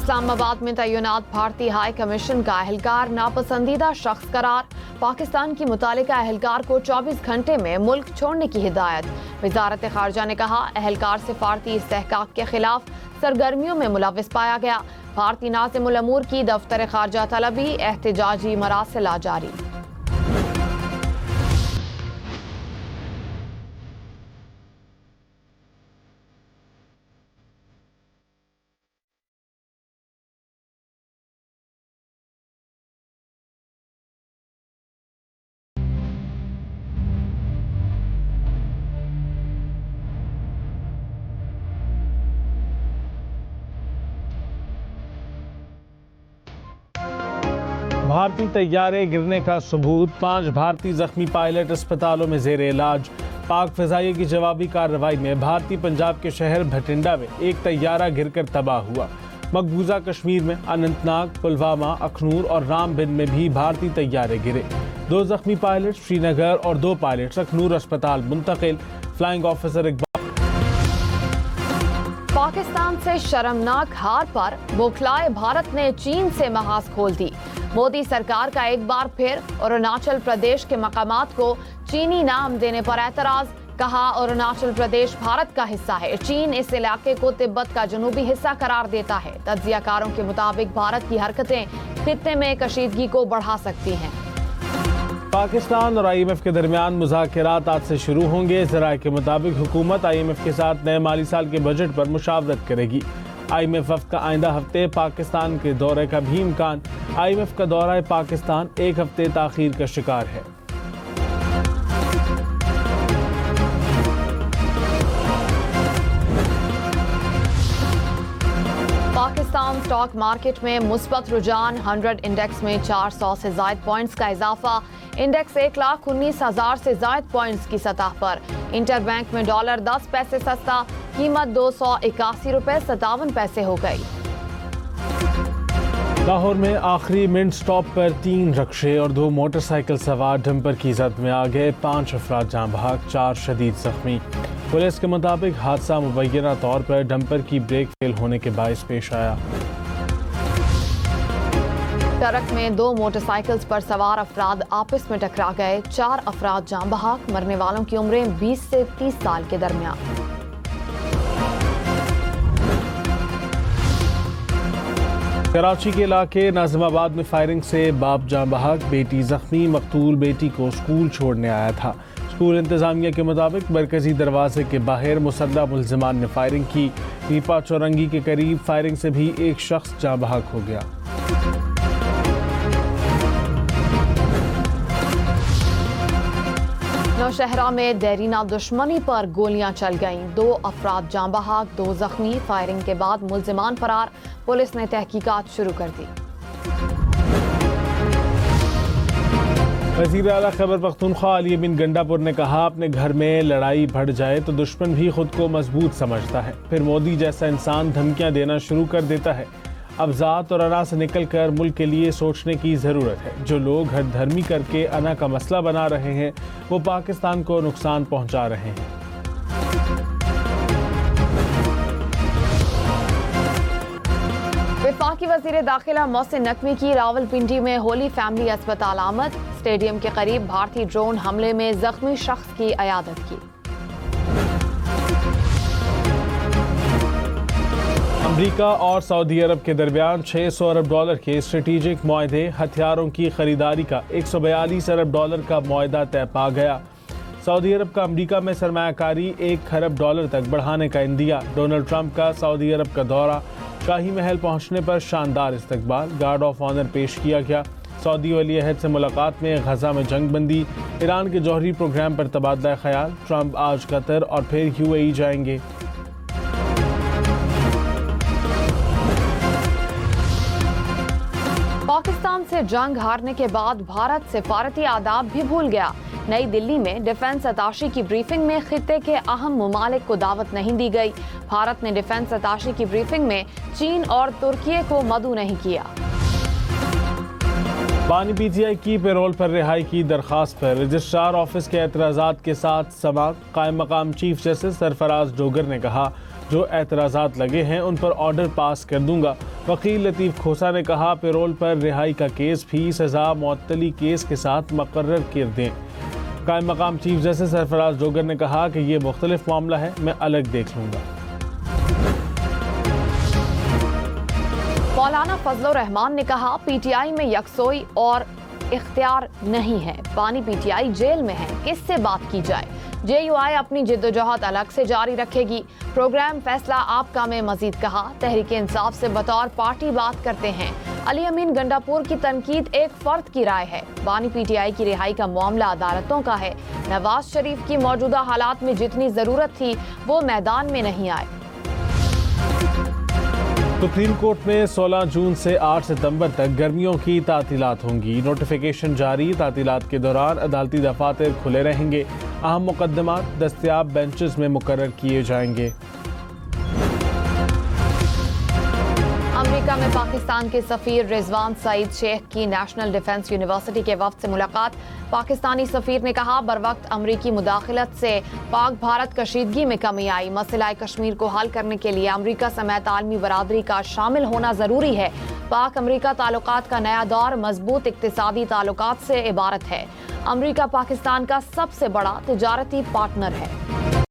इस्लामाबाद में तैनात भारतीय हाई कमीशन का एहलकार नापसंदीदा शख्स करार। पाकिस्तान की मुतालिका एहलकार को 24 घंटे में मुल्क छोड़ने की हिदायत। वजारत खारजा ने कहा, एहलकार सिफारती इस्तेहकाक के खिलाफ सरगर्मियों में मुलविस पाया गया। भारतीय नाज़िमुल अमूर की दफ्तर खारजा तलबी, एहतजाजी मरासिल जारी। भारतीय तैयारे गिरने का सबूत, 5 भारतीय जख्मी पायलट अस्पतालों में जेर इलाज। पाक फिजाइये की जवाबी कार्रवाई में भारतीय पंजाब के शहर भटिंडा में एक तैयारा गिरकर तबाह हुआ। मकबूजा कश्मीर में अनंतनाग, पुलवामा, अखनूर और रामबिन में भी भारतीय तैयारे गिरे। 2 जख्मी पायलट श्रीनगर और 2 पायलट अखनूर अस्पताल मुंतकिल। Flying officer Iqbal. पाकिस्तान से शर्मनाक हार पर बौखलाए भारत ने चीन से महाज खोल दी। मोदी सरकार का एक बार फिर अरुणाचल प्रदेश के मकामात को चीनी नाम देने पर एतराज। कहा, अरुणाचल प्रदेश भारत का हिस्सा है। चीन इस इलाके को तिब्बत का जनूबी हिस्सा करार देता है। तज्जियाकारों के मुताबिक भारत की हरकतें खित्ते में कशीदगी को बढ़ा सकती हैं। पाकिस्तान और IMF के दरमियान मुज़ाकरात आज से शुरू होंगे। ज़राए के मुताबिक हुकूमत IMF के साथ नए माली साल के बजट पर मुशावरत करेगी। IMF वफ़द का आइंदा हफ्ते पाकिस्तान के दौरे का भी इम्कान। IMF का दौरा पाकिस्तान 1 हफ्ते ताख़ीर का शिकार है। पाकिस्तान स्टॉक मार्केट में मुस्बत रुझान। 100 इंडेक्स में 400 से ज़ायद पॉइंट्स का इजाफा। इंडेक्स 1,19,000 से ज़ायद पॉइंट्स की सतह पर। इंटरबैंक में डॉलर 10 पैसे सस्ता, कीमत 281 रुपए 57 पैसे हो गई। लाहौर में आखिरी मिनट स्टॉप पर 3 रक्शे और 2 मोटरसाइकिल सवार डंपर की जद में आ गए। 5 अफराद जाँ बहक, 4 शदीद जख्मी। पुलिस के मुताबिक हादसा मुबैना तौर पर डंपर की ब्रेक फेल होने के बायस पेश आया। ट्रक में 2 मोटरसाइकिल्स पर सवार अफराद आपस में टकरा गए। 4 अफराद जाँ बहक, मरने वालों की उम्रें 20 से 30 साल के दरमियान। कराची के इलाके नाजिमाबाद में फायरिंग से बाप जाँ बहक, बेटी जख्मी। मकतूल बेटी को स्कूल छोड़ने आया था। स्कूल इंतजामिया के मुताबिक मरकजी दरवाजे के बाहर मुसल्लह मुल्जिमान ने फायरिंग की। पीपा चौरंगी के करीब फायरिंग से भी एक शख्स जाँ बहक हो गया। नौशहरा में देरीना दुश्मनी पर गोलियां चल गईं। 2 अफराद जाँ बहक, 2 जख्मी। फायरिंग के बाद मुल्जिमान फरार। पुलिस ने तहकीकात शुरू कर दी। वज़ीर आला खैबर पख्तूनख्वा अली बिन गंडापुर ने कहा, अपने घर में लड़ाई बढ़ जाए तो दुश्मन भी खुद को मजबूत समझता है, फिर मोदी जैसा इंसान धमकियां देना शुरू कर देता है। अब ज़ात और अना से निकल कर मुल्क के लिए सोचने की ज़रूरत है। जो लोग हर धर्मी करके अना का मसला बना रहे हैं वो पाकिस्तान को नुकसान पहुंचा रहे हैं। वफाकी वज़ीर दाखिला मोहसिन नकवी की रावलपिंडी में होली फैमिली अस्पताल आमद। स्टेडियम के करीब भारतीय ड्रोन हमले में जख्मी शख्स की अयादत की। अमेरिका और सऊदी अरब के दरमियान 600 अरब डॉलर के स्ट्रेटेजिक मुआहदे। हथियारों की खरीदारी का 142 अरब डॉलर का मुआहदा तय पा गया। सऊदी अरब का अमेरिका में सरमायाकारी 1 खरब डॉलर तक बढ़ाने का इंदिया। डोनाल्ड ट्रंप का सऊदी अरब का दौरा। शाही महल पहुंचने पर शानदार इस्तकबाल। गार्ड ऑफ ऑनर पेश किया गया। सऊदी वली अहद से मुलाकात में गजा में जंग बंदी। ईरान के जौहरी प्रोग्राम पर तबादला ख्याल। ट्रंप आज कतर और फिर UAE जाएंगे। पाकिस्तान से जंग हारने के बाद भारत सिफारती आदाब भी भूल गया। नई दिल्ली में डिफेंस अताशी की ब्रीफिंग में खित्ते के अहम ममालिक को दावत नहीं दी गई। भारत ने डिफेंस अताशी की ब्रीफिंग में चीन और तुर्की को मदऊ नहीं किया। बानी PTI की पेरोल पर रिहाई की दरख्वास्त पर रजिस्ट्रार ऑफिस के एतराज़ात के साथ समाअत। कायम मकाम चीफ जस्टिस सरफराज डोगर ने कहा, जो एतराज़ात लगे हैं उन पर ऑर्डर पास कर दूंगा। वकील लतीफ़ खोसा ने कहा, पेरोल पर रिहाई का केस भी सजा मुअत्तली केस के साथ मुकर्रर कर दें। कायम मकाम चीफ जस्टिस सरफराज डोगर ने कहा कि ये मुख्तलिफ मामला है, मैं अलग देख लूँगा। मौलाना फजलुर रहमान ने कहा, पीटीआई में यकसोई और इख्तियार नहीं है, बानी पीटीआई जेल में है, किससे बात की जाए। जेयूआई अपनी जिद्दोजहद अलग से जारी रखेगी। प्रोग्राम फैसला आपका में मजीद कहा, तहरीक इंसाफ से बतौर पार्टी बात करते हैं। अली अमीन गंडापुर की तनकीद एक फर्द की राय है। बानी पीटीआई की रिहाई का मामला अदालतों का है। नवाज शरीफ की मौजूदा हालात में जितनी जरूरत थी वो मैदान में नहीं आए। सुप्रीम कोर्ट में 16 जून से 8 सितंबर तक गर्मियों की तातीलात होंगी। नोटिफिकेशन जारी, तातीलात के दौरान अदालती दफातर खुले रहेंगे। अहम मुकदमात दस्तयाब बेंचेस में मुकर्रर किए जाएंगे। अमेरिका में पाकिस्तान के सफीर रिजवान सईद शेख की नेशनल डिफेंस यूनिवर्सिटी के वफ्द से मुलाकात। पाकिस्तानी सफीर ने कहा, बर वक्त अमरीकी मुदाखलत से पाक भारत कशीदगी में कमी आई। मसला कश्मीर को हल करने के लिए अमरीका समेत आलमी बरादरी का शामिल होना जरूरी है। पाक अमरीका ताल्लुकात का नया दौर मजबूत इक्तिसादी ताल्लुकात से इबारत है। अमरीका पाकिस्तान का सबसे बड़ा तिजारती पार्टनर है।